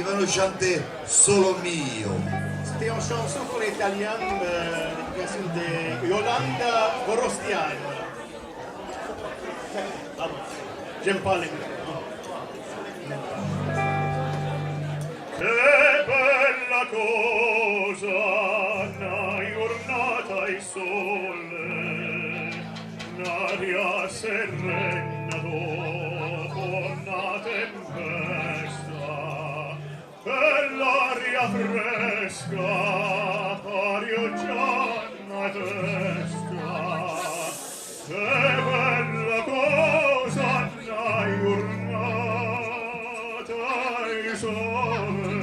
qui va nous chanter Solo Mio. C'était une chanson pour l'italien, l'éducation de Yolanda Gorostiano. J'aime pas les mots. Che bella cosa, una giornata e sole, un'aria serena dopo una tempesta, bell'aria fresca, arieggiana testa, che bella cosa, una giornata e sole.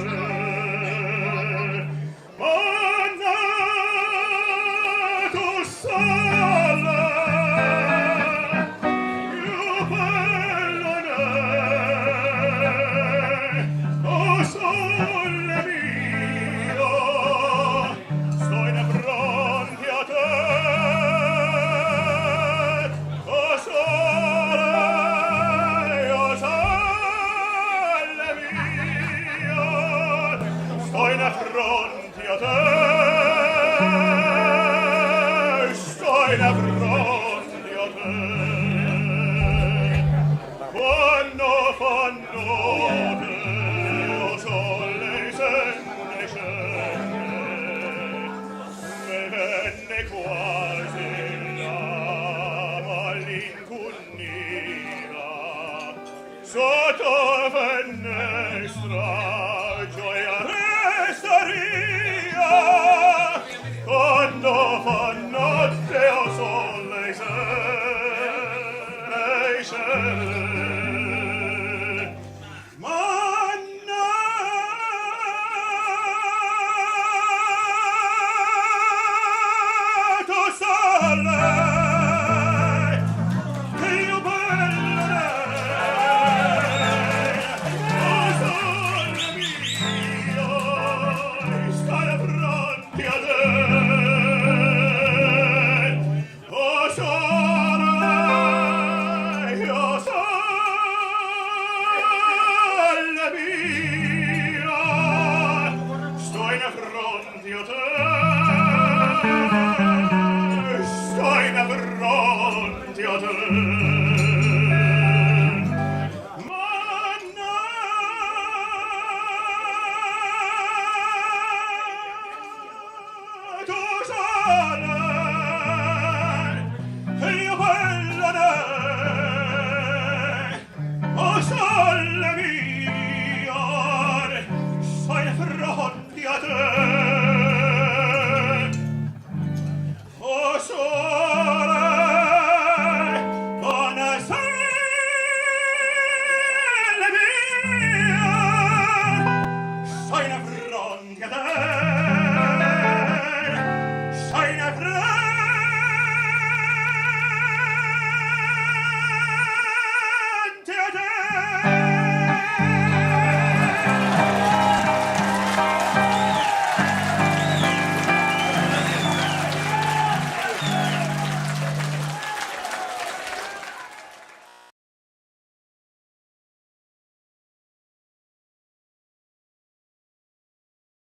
Sotto finestra gioia restaria, quando fa notte o sole e sere. Mannato sole, Mannato sole